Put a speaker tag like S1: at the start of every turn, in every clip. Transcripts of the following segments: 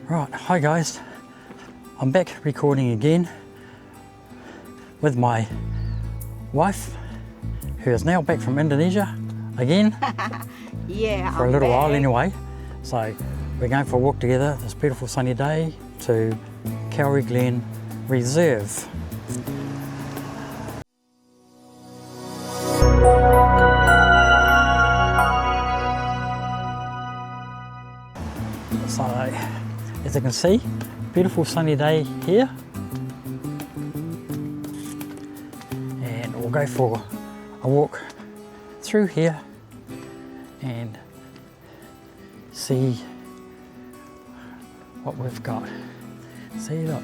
S1: Right, hi guys. I'm back recording again with my wife, who is now back from Indonesia again.
S2: Yeah,
S1: for a little while anyway. So we're going for a walk together this beautiful sunny day to Kauri Glen Reserve. So as you can see, beautiful sunny day here, and we'll go for a walk through here and see what we've got. See, look,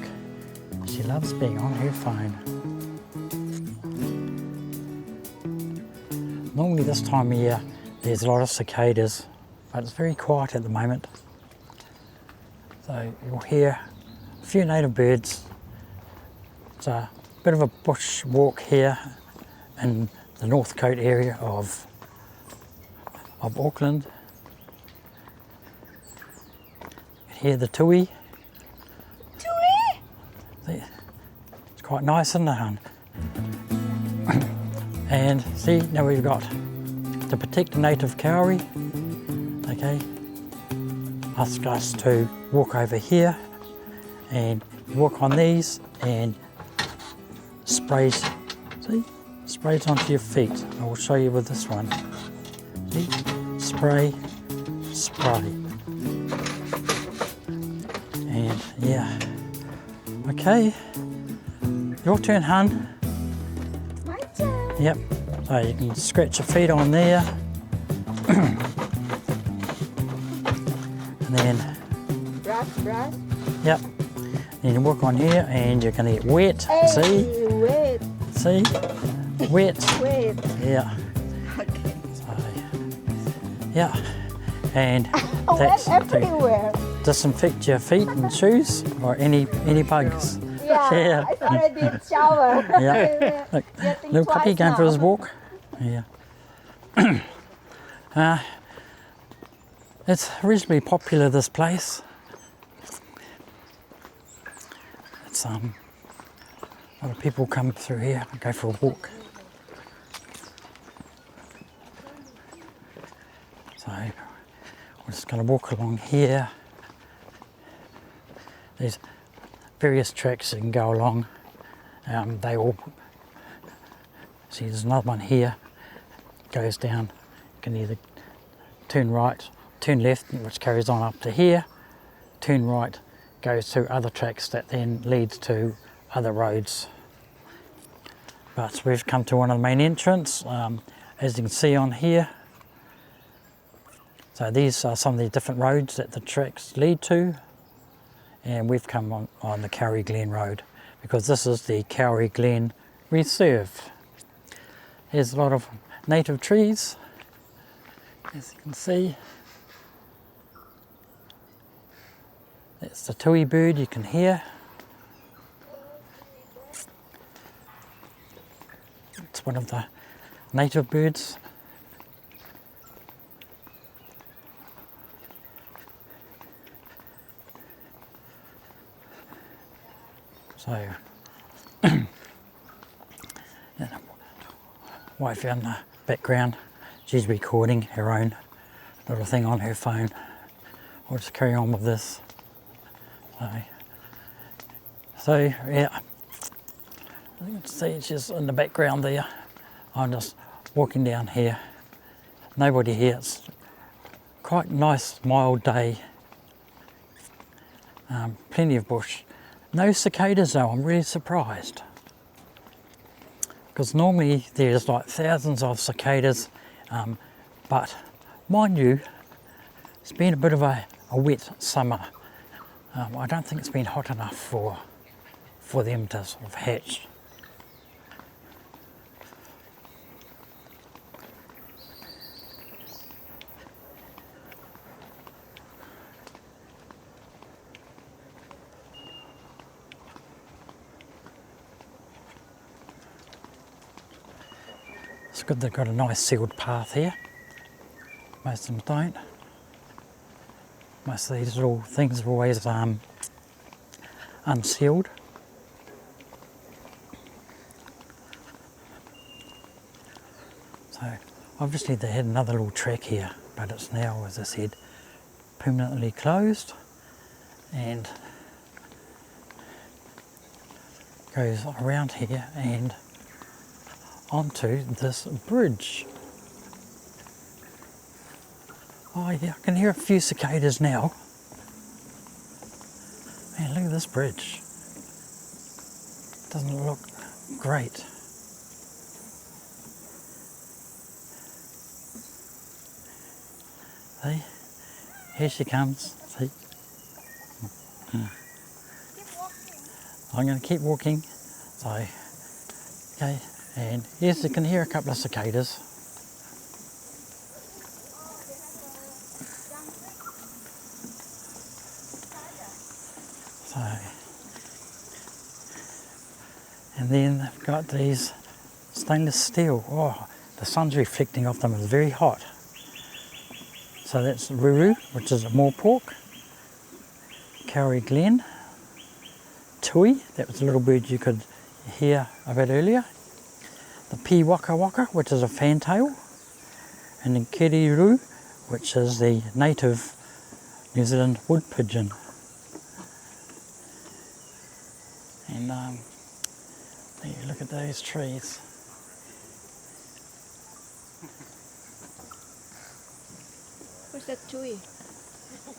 S1: she loves being on her phone. Normally this time of year there's a lot of cicadas, but it's very quiet at the moment. So you'll hear a few native birds. It's a bit of a bush walk here in the Northcote area of Auckland. You hear the tui.
S2: Tui?
S1: See, it's quite nice, isn't it, hon? And see, now we've got to protect the native kauri. Okay, ask us to walk over here and walk on these and sprays, see, sprays onto your feet. I will show you with this one. See, spray, spray. And yeah, okay, your turn, hun.
S2: My turn.
S1: Yep, so you can scratch your feet on there. And then,
S2: Brush.
S1: yep, then you walk on here and you're going to get wet.
S2: Hey,
S1: See?
S2: wait.
S1: See? Wet.
S2: Wait.
S1: Yeah.
S2: Okay.
S1: So, yeah. And
S2: Wet
S1: that's to
S2: everywhere.
S1: disinfect your feet and shoes or any bugs.
S2: Yeah,
S1: Yeah.
S2: I already shower.
S1: Yeah. Look,
S2: Getting
S1: little puppy
S2: twice
S1: going for
S2: now.
S1: his walk. Yeah. It's reasonably popular, this place. It's a lot of people come through here and go for a walk. So we're just going to walk along here. There's various tracks you can go along. They all, see, there's another one here, goes down. You can either turn right, turn left, which carries on up to here, turn right, goes to other tracks that then leads to other roads. But we've come to one of the main entrance, as you can see on here. So these are some of the different roads that the tracks lead to, and we've come on the Kauri Glen Road because this is the Kauri Glen Reserve. There's a lot of native trees, as you can see. That's the tui bird you can hear. It's one of the native birds. So, wife in the background, she's recording her own little thing on her phone. I'll just carry on with this. So yeah, you can see she's in the background there. I'm just walking down here. Nobody here. It's quite a nice, mild day. Plenty of bush. No cicadas though, I'm really surprised. Because normally there's like thousands of cicadas, but mind you, it's been a bit of a wet summer. I don't think it's been hot enough for them to sort of hatch. It's good they've got a nice sealed path here. Most of them don't. Most of these little things are always unsealed. So obviously they had another little track here, but it's now, as I said, permanently closed and goes around here and onto this bridge. Oh yeah, I can hear a few cicadas now. Man, look at this bridge. Doesn't look great. See? Here she comes. See? I'm going to keep walking. So, okay, and yes, you can hear a couple of cicadas. So, and then they've got these stainless steel. Oh, the sun's reflecting off them. It's very hot. So that's Ruru, which is a moor pork. Kauri Glen. Tui, that was a little bird you could hear a bit earlier. The Pi Waka Waka, which is a fantail. And the Kiriru, which is the native New Zealand wood pigeon. And there, look at those trees.
S2: What's that tui?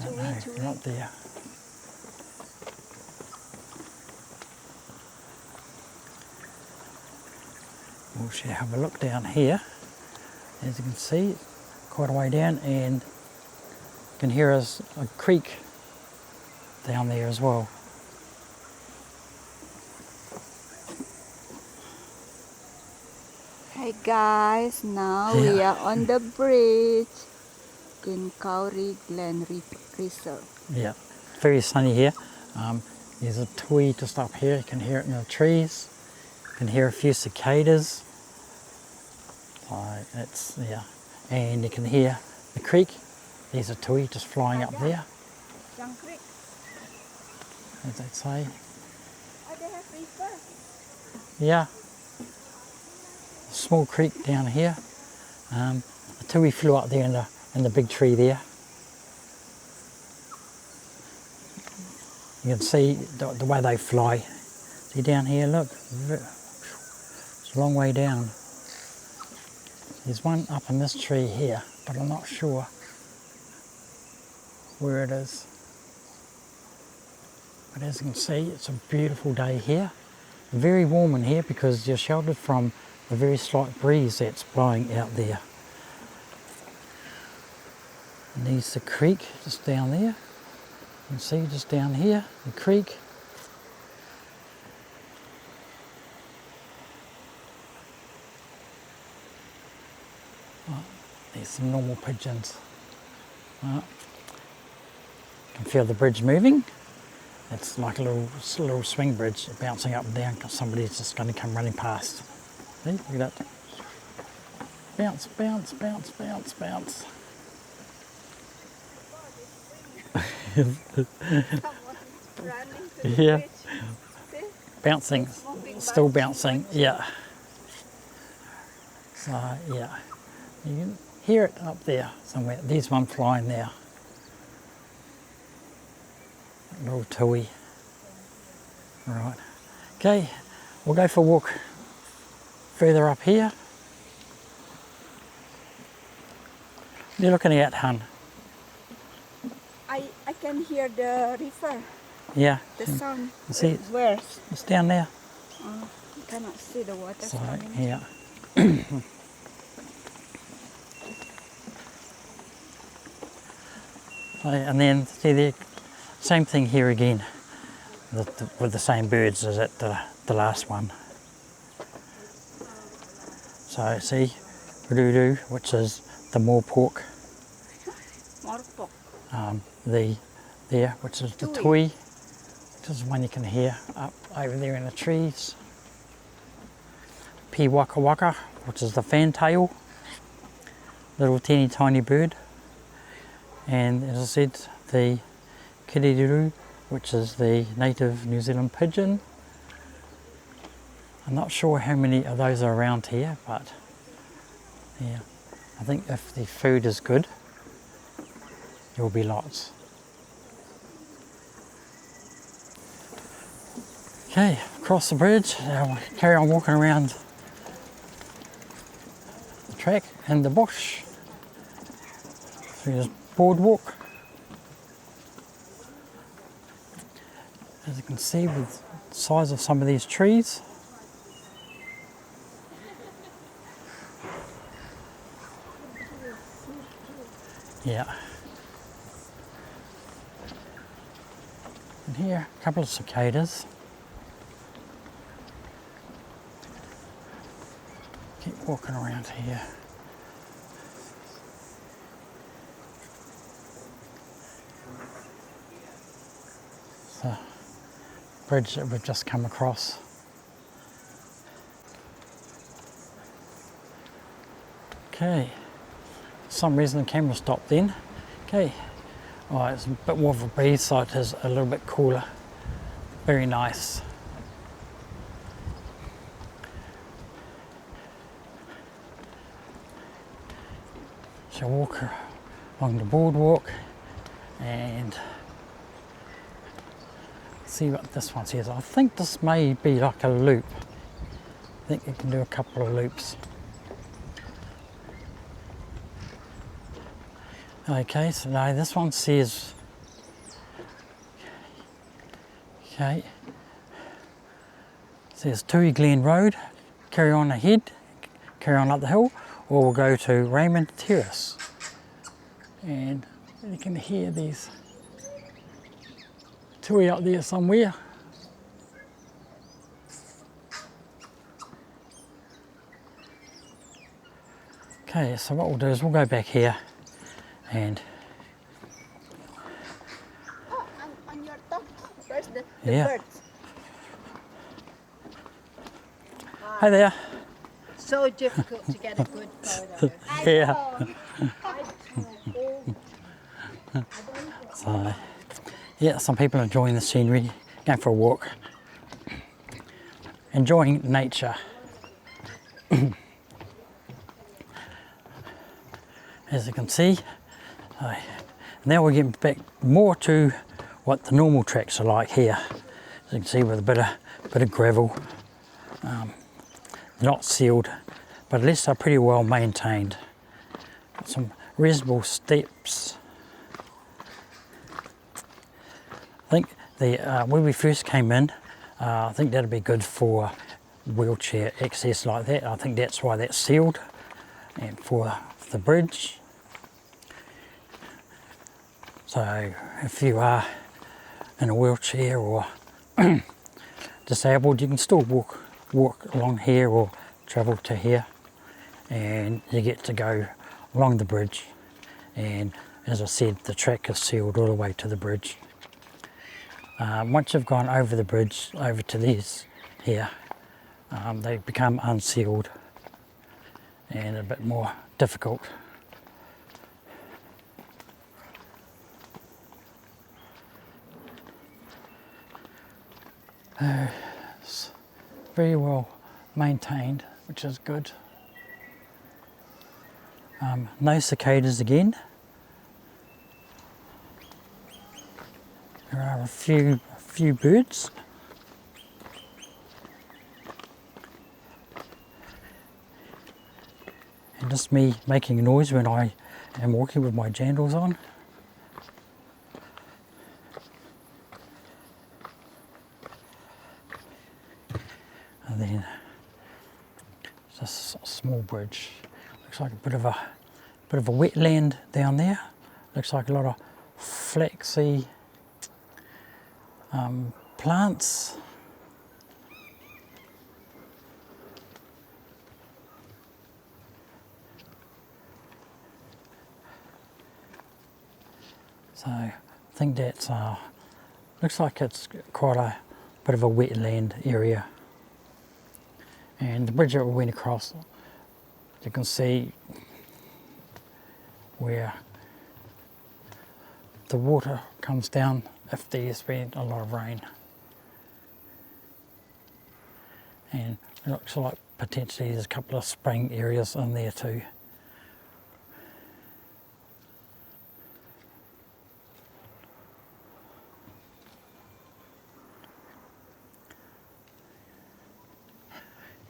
S2: Tui.
S1: Right there. We'll have a look down here. As you can see, quite a way down, and you can hear a creek down there as well.
S2: Hey guys, now we are on the bridge in Kauri Glen Reserve.
S1: Yeah, very sunny here. There's a tui just up here. You can hear it in the trees. You can hear a few cicadas. So it's, yeah, and you can hear the creek. There's a tui just flying up there, as they say.
S2: Oh, they have river.
S1: Yeah, a small creek down here. The tui flew up there in the big tree there. You can see the way they fly. See down here, look, it's a long way down. There's one up in this tree here, but I'm not sure where it is. But as you can see, it's a beautiful day here. Very warm in here because you're sheltered from the very slight breeze that's blowing out there. And there's the creek just down there. You can see just down here, the creek. Oh, there's some normal pigeons. Oh, you can feel the bridge moving. It's like a little swing bridge bouncing up and down because somebody's just going to come running past. See, look at that. Bounce, bounce, bounce, bounce, bounce. Yeah, bouncing, still bouncing, yeah. So yeah, you can hear it up there somewhere. There's one flying there. Little tui. Right. Okay, we'll go for a walk further up here. What are you looking at, hun?
S2: I can hear the river.
S1: Yeah.
S2: The sound.
S1: See it?
S2: Where?
S1: It's down there.
S2: You cannot see the water.
S1: So,
S2: coming.
S1: yeah. And then see there, same thing here again, with the same birds as at the last one. So see, Ruru, which is the moor pork.
S2: Moor pork.
S1: There, which is the tui, which is one you can hear up over there in the trees. Pi Waka Waka, which is the fantail, little teeny tiny bird. and as I said, the kiriru, which is the native New Zealand pigeon. I'm not sure how many of those are around here, but yeah, I think if the food is good, there will be lots. Okay, across the bridge, we'll carry on walking around the track and the bush through this boardwalk. As you can see, with the size of some of these trees. Yeah. And here, a couple of cicadas. Keep walking around here. The bridge that we've just come across. Okay, for some reason the camera stopped then. Okay, oh, it's a bit more of a breeze, so it is a little bit cooler. Very nice. So walk along the boardwalk and see what this one says. I think this may be like a loop. I think you can do a couple of loops. Okay, so now this one says, okay, says Kauri Glen Road, carry on ahead, carry on up the hill, or we'll go to Raymond Terrace. And you can hear these tui out there somewhere. Okay, so what we'll do is we'll go back here and
S2: on your top, where's the
S1: yeah.
S2: birds?
S1: Hi there.
S2: So difficult to get a good photo.
S1: Yeah. So, yeah, some people are enjoying the scenery, going for a walk, enjoying nature. As you can see, now we're getting back more to what the normal tracks are like here. As you can see, with a bit of gravel, not sealed, but at least they're pretty well maintained. Got some reasonable steps. I think when we first came in, I think that'd be good for wheelchair access like that. I think that's why that's sealed, and for the bridge. So if you are in a wheelchair or disabled, you can still walk along here or travel to here, and you get to go along the bridge. And as I said, the track is sealed all the way to the bridge. Once you've gone over the bridge, over to these here, they become unsealed and a bit more difficult. It's very well maintained, which is good. No cicadas again. There are a few birds. And just me making a noise when I am walking with my jandals on. And then just a small bridge. Looks like a bit of a wetland down there. Looks like a lot of flaxy plants. So I think that's looks like it's quite a bit of a wetland area. And the bridge that we went across, you can see where the water comes down if there's been a lot of rain. And it looks like potentially there's a couple of spring areas in there too.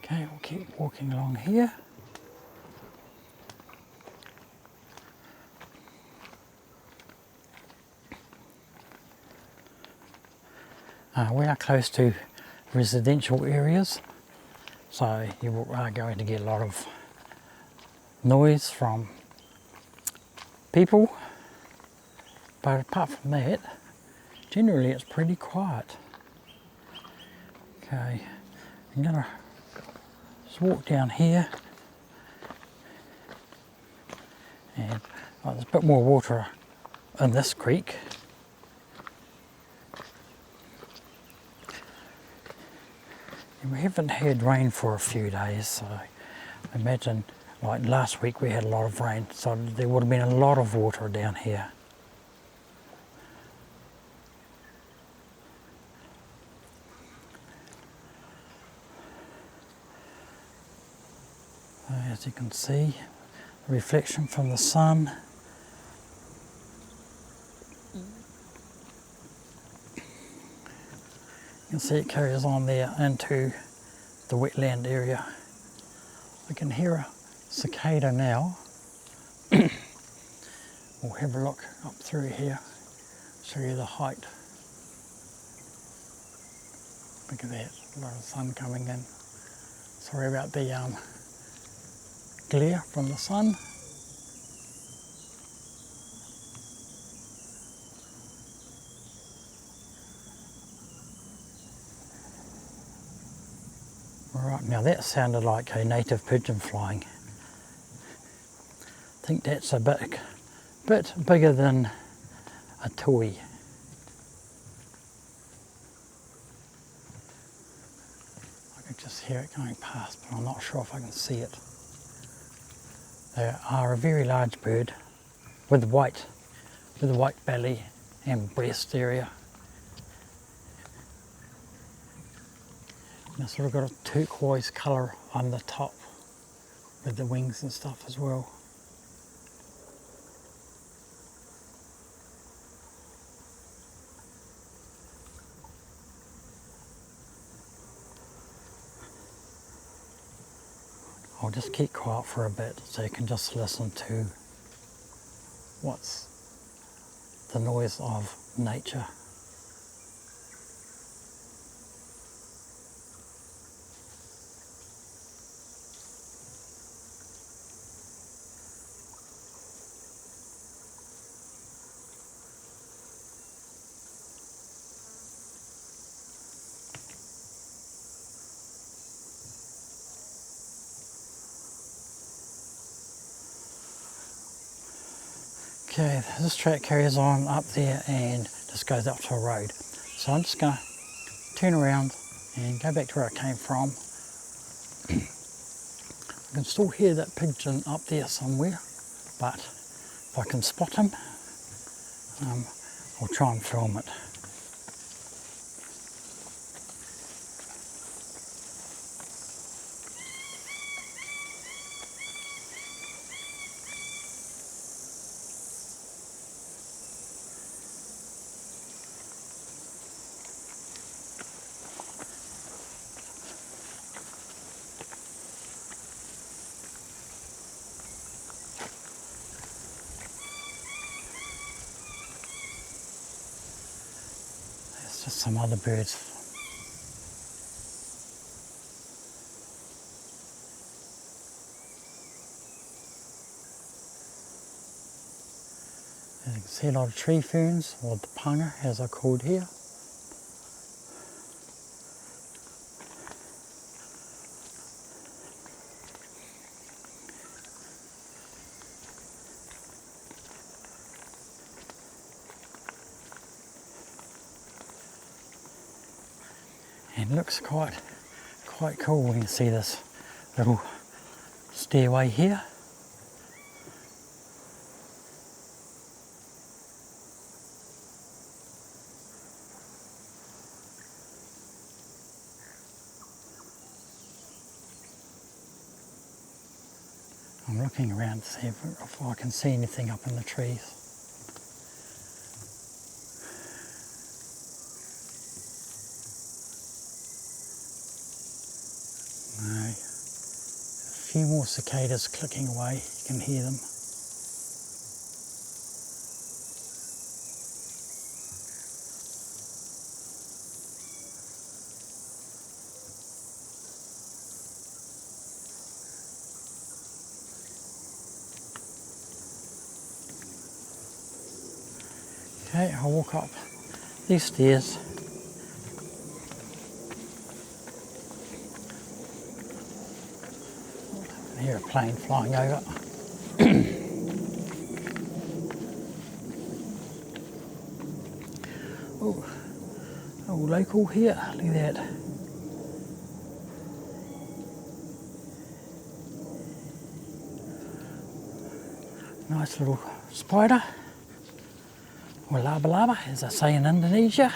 S1: Okay, we'll keep walking along here. We are close to residential areas, so you are going to get a lot of noise from people, but apart from that, generally it's pretty quiet. Okay, I'm going to just walk down here, and there's a bit more water in this creek. And we haven't had rain for a few days, so I imagine like last week we had a lot of rain, so there would have been a lot of water down here. As you can see, the reflection from the sun. You can see it carries on there into the wetland area. We can hear a cicada now. We'll have a look up through here, show you the height. Look at that, a lot of sun coming in. Sorry about the glare from the sun. Right, now that sounded like a native pigeon flying. I think that's a bit bigger than a tui. I can just hear it going past, but I'm not sure if I can see it. They are a very large bird with white belly and breast area. And it's sort of got a turquoise colour on the top with the wings and stuff as well. I'll just keep quiet for a bit so you can just listen to what's the noise of nature. Okay, this track carries on up there and just goes up to a road. So I'm just going to turn around and go back to where I came from. I can still hear that pigeon up there somewhere, but if I can spot him, I'll try and film it. Just some other birds. As you can see, a lot of tree ferns, or the panga as they're called here. And it looks quite cool when you see this little stairway here. I'm looking around to see if I can see anything up in the trees. No. A few more cicadas clicking away, you can hear them. Okay, I'll walk up these stairs. I hear a plane flying over. Oh, local here, look at that. Nice little spider, or laba-laba as I say in Indonesia.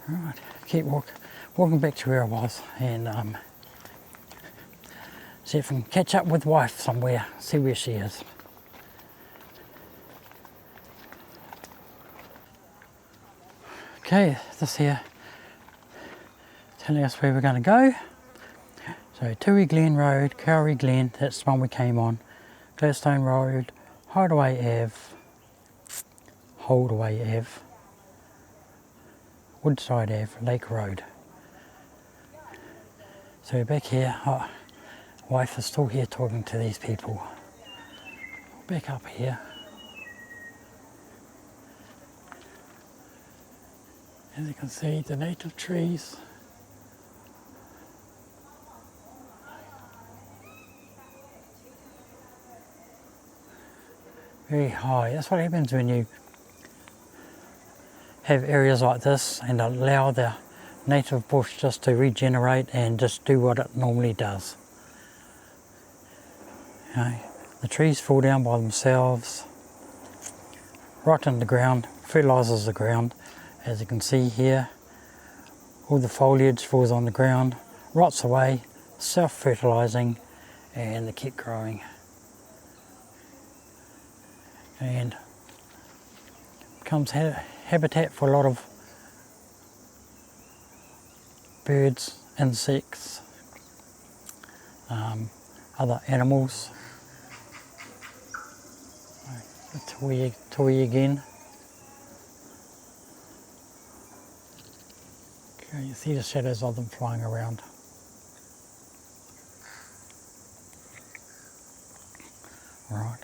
S1: Right, keep walking back to where I was and see if I can catch up with wife somewhere, see where she is. Okay, this here telling us where we're going to go. So Kauri Glen Road, Kauri Glen, that's the one we came on. Gladstone Road, Holdaway Ave, Woodside Ave, Lake Road. So back here, wife is still here talking to these people. Back up here. As you can see, the native trees. Very high. That's what happens when you have areas like this and allow the native bush just to regenerate and just do what it normally does. Okay. The trees fall down by themselves, right in the ground, fertilises the ground. As you can see here, all the foliage falls on the ground, rots away, self-fertilising, and they keep growing. And becomes habitat for a lot of birds, insects, other animals. The tui again. Okay, you see the shadows of them flying around. Right.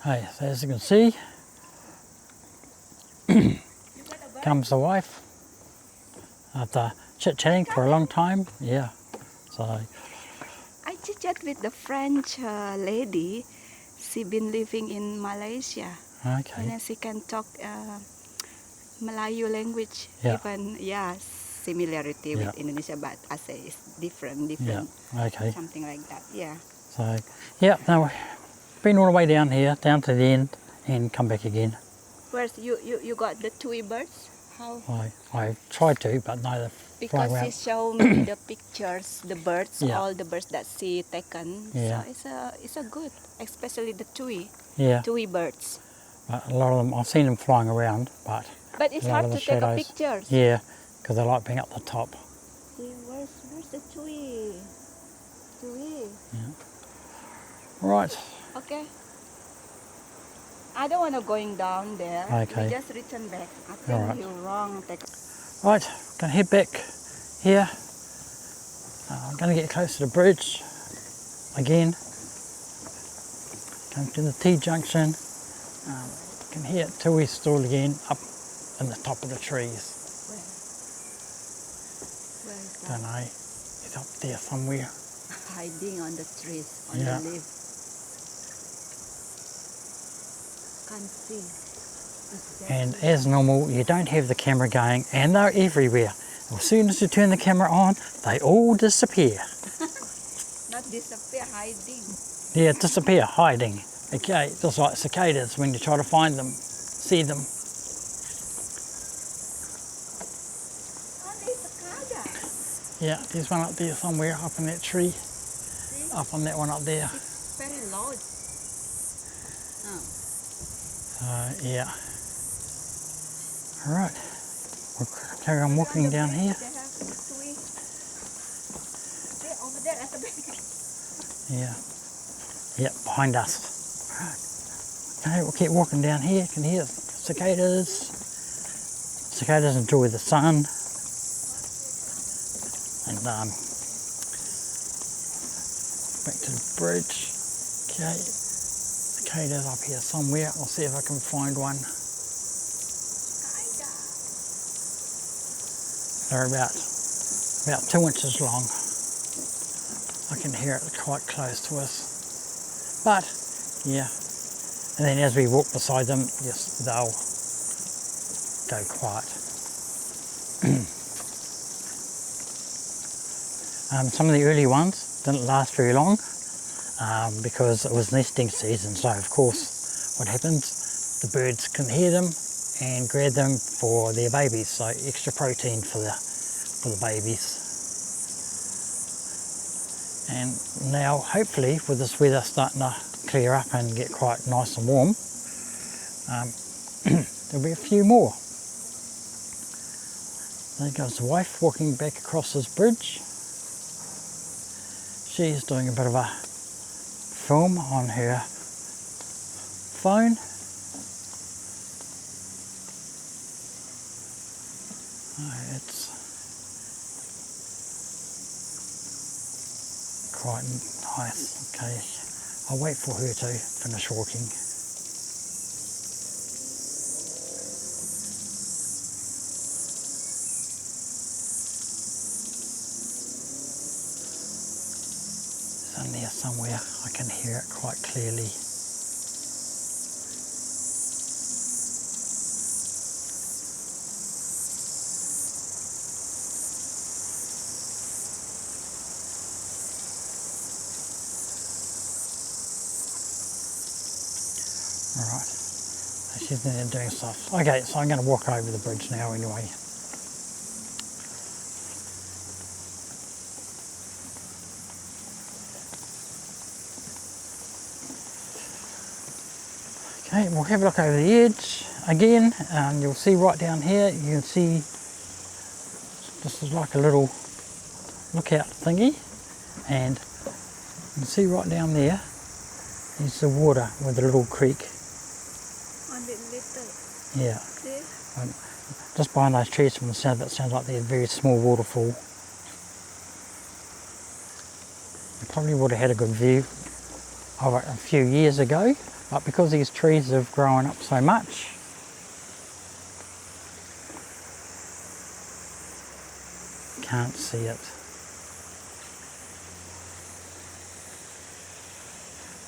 S1: Hey, so as you can see, comes the wife after chit-chatting for a long time. Yeah, so
S2: I chit-chat with the French lady. She been living in Malaysia.
S1: okay.
S2: And she can talk Melayu language.
S1: Yeah.
S2: Even similarity
S1: Yeah.
S2: with Indonesia, but I say it's different.
S1: Yeah, okay.
S2: Something like that. Yeah.
S1: So yeah, now been all the way down here, down to the end, and come back again.
S2: Where's you got the tui birds? How?
S1: I tried to, but no, they're flying
S2: Because she
S1: around.
S2: showed me the pictures, the birds,
S1: Yeah.
S2: all the birds that she taken.
S1: Yeah.
S2: So it's a good, especially the tui
S1: Yeah,
S2: birds.
S1: but a lot of them, I've seen them flying around, but
S2: But it's
S1: a lot
S2: hard
S1: of
S2: to
S1: the
S2: take a
S1: shadows.
S2: pictures.
S1: Yeah, because they like being up the top.
S2: See, where's the tui? Tui.
S1: Right,
S2: Okay. I don't want to going down there.
S1: Okay.
S2: We just return back. I think
S1: Alright.
S2: you're wrong.
S1: right, gonna head back here. I'm gonna get close to the bridge again. Come to the T-junction. You can hear it till we stall again up in the top of the trees.
S2: Where is that?
S1: Don't know, it's up there somewhere.
S2: Hiding on the trees, on
S1: Yeah.
S2: the leaf. Can't see.
S1: And as normal, you don't have the camera going, and they're everywhere. As soon as you turn the camera on, they all disappear.
S2: Not disappear, hiding.
S1: Yeah, disappear, hiding. Okay, just like cicadas when you try to find them, see them. Yeah, there's one up there somewhere, up in that tree. Up on that one up there.
S2: It's very loud.
S1: Yeah. Alright, we'll carry on walking down here.
S2: Over there at the back.
S1: Yeah. Yep, behind us. Okay, we'll keep walking down here. You can hear cicadas. Cicadas enjoy the sun. And back to the bridge. Okay, cicadas up here somewhere. I'll see if I can find one. They're about 2 inches long. I can hear it quite close to us. But, yeah. And then as we walk beside them, yes, they'll go quiet. Some of the early ones didn't last very long because it was nesting season. So of course, what happens, the birds can hear them and grab them for their babies. So extra protein for the babies. And now, hopefully, with this weather starting to clear up and get quite nice and warm, there'll be a few more. There goes the wife walking back across this bridge. She's doing a bit of a film on her phone. It's quite nice. Okay, I'll wait for her to finish walking. It's in there somewhere. I can hear it quite clearly. Alright, so she's in there doing stuff. Okay, so I'm going to walk over the bridge now anyway. Okay, we'll have a look over the edge again, and you'll see right down here, you can see this is like a little lookout thingy, and you can see right down there is the water with the little creek. Yeah. Just behind those trees from the sound of it, sounds like there's a very small waterfall. You probably would have had a good view of it a few years ago, but because these trees have grown up so much, you can't see it.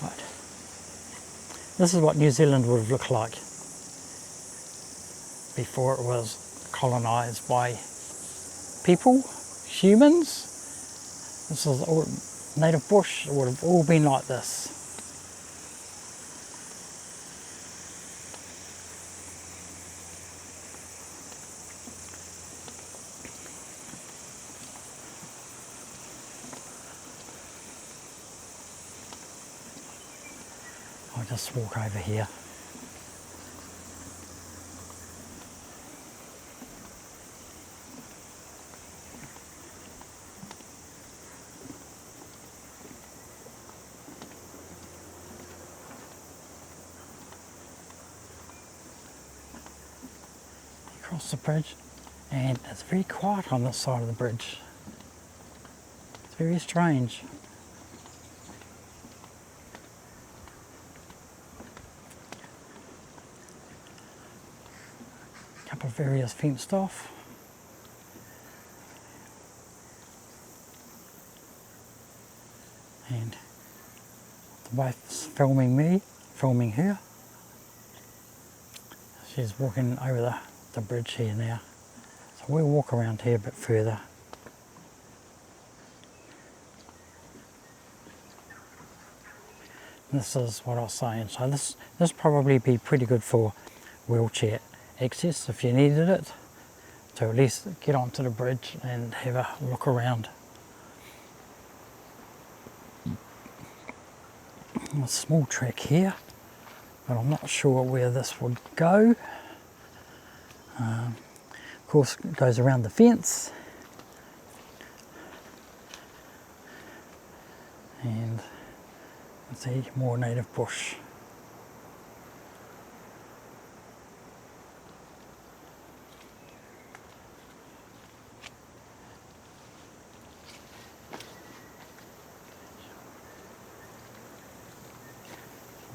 S1: Right. This is what New Zealand would have looked like before it was colonised by people, humans. This is all native bush. It would have all been like this. I'll just walk over here. Across the bridge, and it's very quiet on this side of the bridge. It's very strange. A couple of areas fenced off. And the wife's filming me, filming her. She's walking over the bridge here now. So we'll walk around here a bit further. This is what I was saying. So this probably be pretty good for wheelchair access if you needed it, to at least get onto the bridge and have a look around. A small track here, but I'm not sure where this would go. Of course, it goes around the fence, and let's see, more native bush.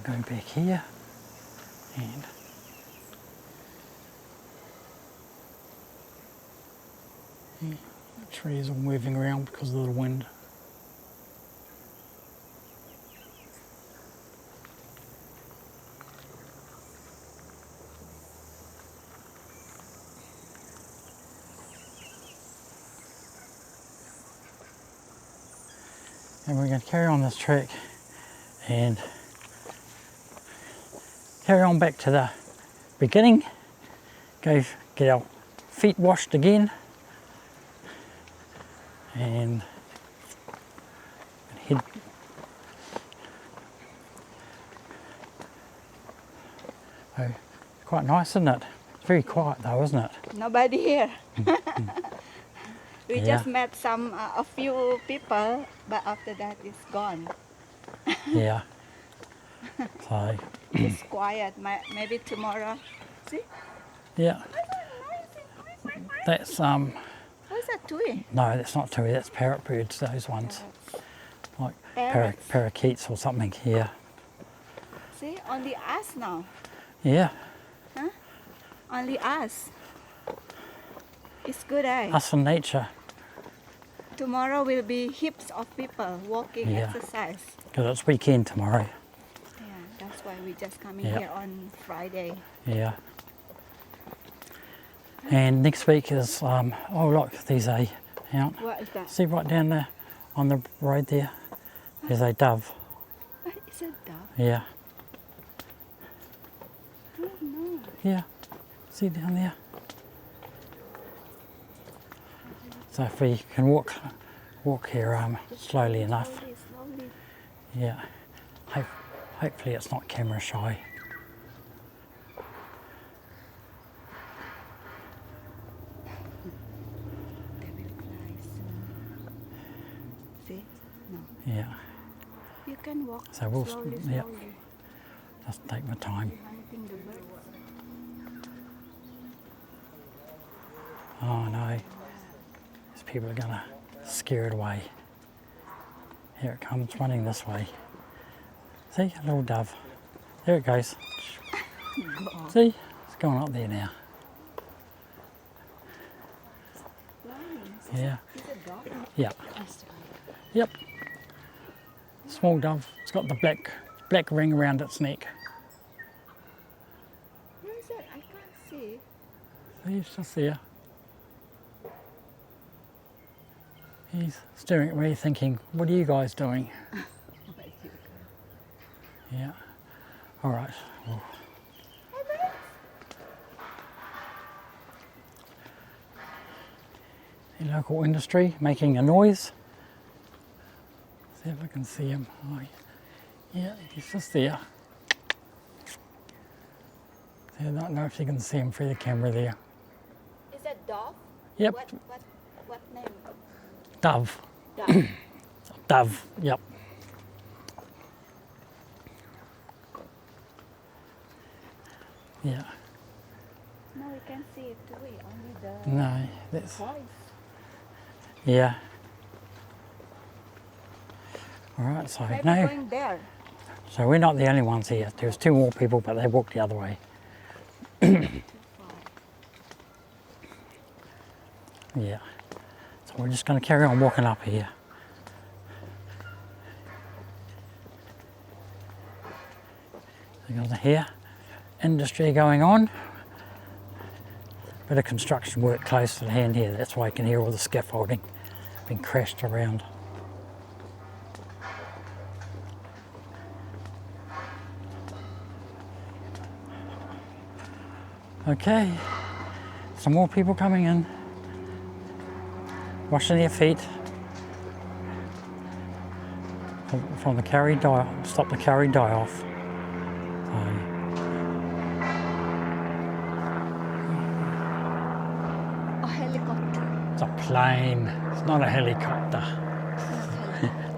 S1: Going back here, and the trees are moving around because of the wind. And we're going to carry on this track and carry on back to the beginning, go get our feet washed again, and head oh, quite nice, isn't it? It's very quiet though, isn't it?
S2: Nobody here. We
S1: Yeah.
S2: just met a few people, but after that it's gone.
S1: Yeah. So
S2: It's quiet. Maybe tomorrow. See?
S1: yeah, that's
S2: What is that doing?
S1: no, that's not tui, that's parrot birds, those ones, like
S2: Parrots.
S1: parakeets or something here.
S2: See? Only us now.
S1: Yeah,
S2: Huh? Only us. It's good, eh?
S1: us and nature,
S2: Tomorrow will be heaps of people walking,
S1: Yeah.
S2: exercise.
S1: because it's weekend tomorrow.
S2: Yeah, that's why we just coming
S1: Yeah.
S2: here on Friday.
S1: Yeah. And next week is, oh look, there's a out.
S2: What is that?
S1: See right down there on the road there, there's a dove.
S2: What is a dove?
S1: Yeah,
S2: Oh no.
S1: yeah, see down there. So if we can walk here slowly enough,
S2: Slowly, slowly.
S1: yeah. Hopefully it's not camera shy.
S2: They will fly soon. See? No.
S1: Yeah,
S2: You can walk
S1: So we'll-
S2: slowly,
S1: yeah.
S2: slowly.
S1: just take my time.
S2: Hunting the birds.
S1: Oh no, these people are gonna scare it away. Here it comes, running this way. See, a little dove. There it goes. See, it's going up there now.
S2: Flying.
S1: Yeah,
S2: Is it dog?
S1: yeah, yep. Small dove. It's got the black ring around its neck.
S2: Where is it? I can't see.
S1: See, it's just there. He's staring at me thinking, what are you guys doing? Yeah. All right. Well, the local industry making a noise. See if I can see him. Oh, yeah, he's just there. See, I don't know if you can see him through the camera there.
S2: Is that dove?
S1: Yep,
S2: What name?
S1: dove.
S2: Dove.
S1: Dove, yep. Yeah,
S2: No, we can't see it too. Only the
S1: no, that's,
S2: voice.
S1: yeah. All right, so
S2: Maybe
S1: no,
S2: going there.
S1: so we're not the only ones here. There's two more people, but they walked the other way. Yeah, so we're just going to carry on walking up here. So you got here, industry going on. Bit of construction work close at hand here. That's why you can hear all the scaffolding being crashed around. Okay, some more people coming in, washing their feet from the Kauri die, stop the Kauri die off.
S2: A helicopter.
S1: It's a plane, it's not a helicopter.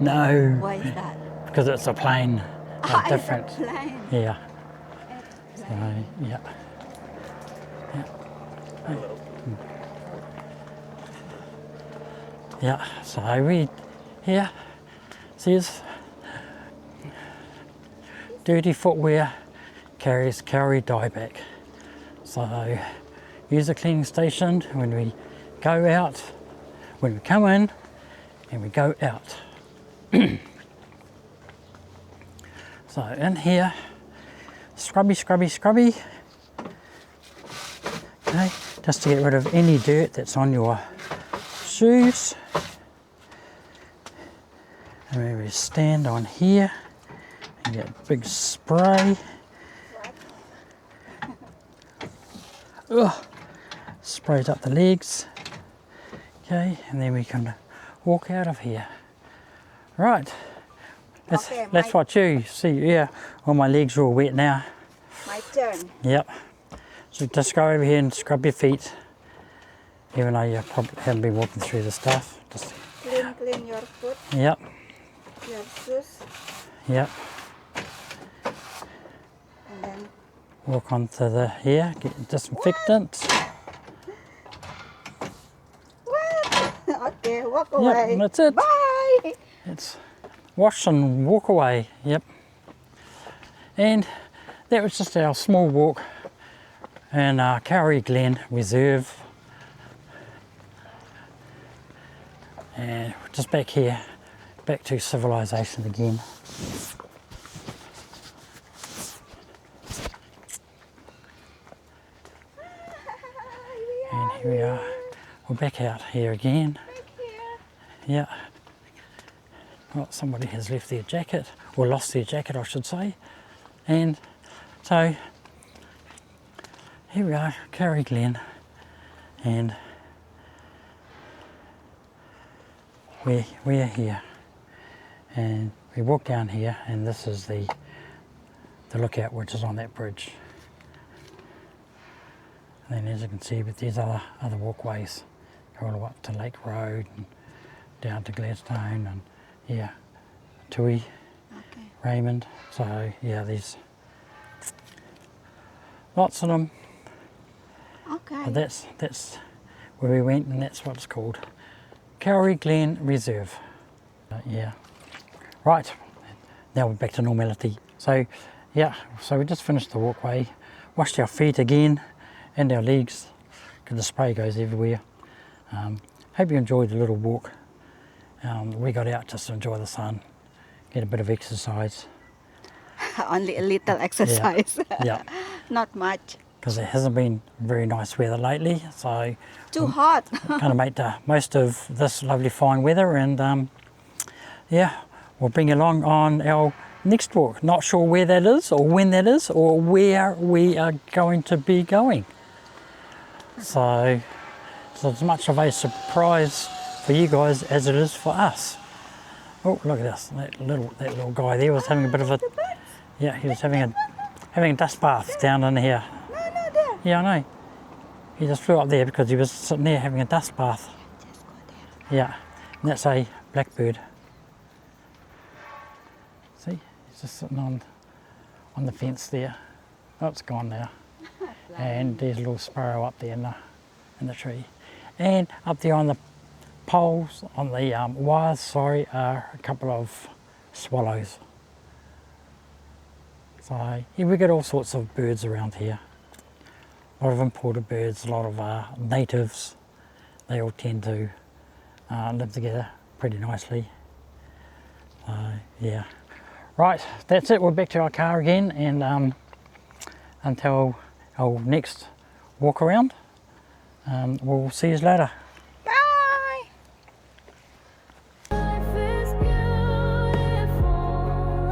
S2: Not
S1: No,
S2: Why is that?
S1: because it's a plane, they're different.
S2: It's a plane.
S1: Yeah,
S2: It's a
S1: so,
S2: plane.
S1: yeah. Yeah, so we, here, says, dirty footwear carries Kauri dieback. So use the cleaning station when we go out, when we come in, and we go out. So in here, scrubby, scrubby, scrubby. Okay, just to get rid of any dirt that's on your shoes. And then we stand on here and get a big spray. Ugh. Sprays up the legs. Okay, and then we can walk out of here. Right, that's what you see. Yeah, all my legs are all wet now.
S2: My turn.
S1: Yep. So just go over here and scrub your feet, even though you probably haven't been walking through the stuff. Just,
S2: Clean your foot,
S1: yep,
S2: your shoes,
S1: yep.
S2: and then
S1: Walk onto the here, get disinfectant.
S2: what? Okay, walk
S1: Yep,
S2: away.
S1: that's it.
S2: Bye.
S1: It's wash and walk away. Yep. And that was just our small walk in Kauri Glen Reserve. And just back here, back to civilization again. And here we are. We're back out here again. Yeah. Well, somebody has left their jacket, or lost their jacket, I should say. And so here we are, Kauri Glen, and we're here. And we walk down here, and this is the lookout, which is on that bridge. And then, as you can see, with these other walkways, go all the way up to Lake Road and down to Gladstone, and yeah, Tui,
S2: Okay.
S1: Raymond. So yeah, there's lots of them.
S2: Okay.
S1: But that's where we went, and that's what it's called, Kauri Glen Reserve. Yeah. Right. Now we're back to normality. So yeah, so we just finished the walkway, washed our feet again and our legs, because the spray goes everywhere. Hope you enjoyed the little walk. We got out just to enjoy the sun, get a bit of exercise.
S2: Only a little exercise.
S1: Yeah,
S2: Not much.
S1: because it hasn't been very nice weather lately, so
S2: Too hot.
S1: kind of make the most of this lovely fine weather, and yeah, we'll bring you along on our next walk. Not sure where that is, or when that is, or where we are going to be going. So it's as much of a surprise for you guys as it is for us. Oh, look at this! That little guy there was having a bit of a, yeah, he was having a dust bath down in here.
S2: No, there.
S1: Yeah, I know. He just flew up there because he was sitting there having a dust bath.
S2: Just go there.
S1: Yeah, and that's a blackbird. See, he's just sitting on the fence there. Oh, it's gone now. And there's a little sparrow up there in the tree. And up there on the poles, on the wires, sorry, are a couple of swallows. So yeah, we get all sorts of birds around here. A lot of imported birds, a lot of natives. They all tend to live together pretty nicely. Yeah. Right, that's it. We're back to our car again, and until our next walk around, we'll see you later.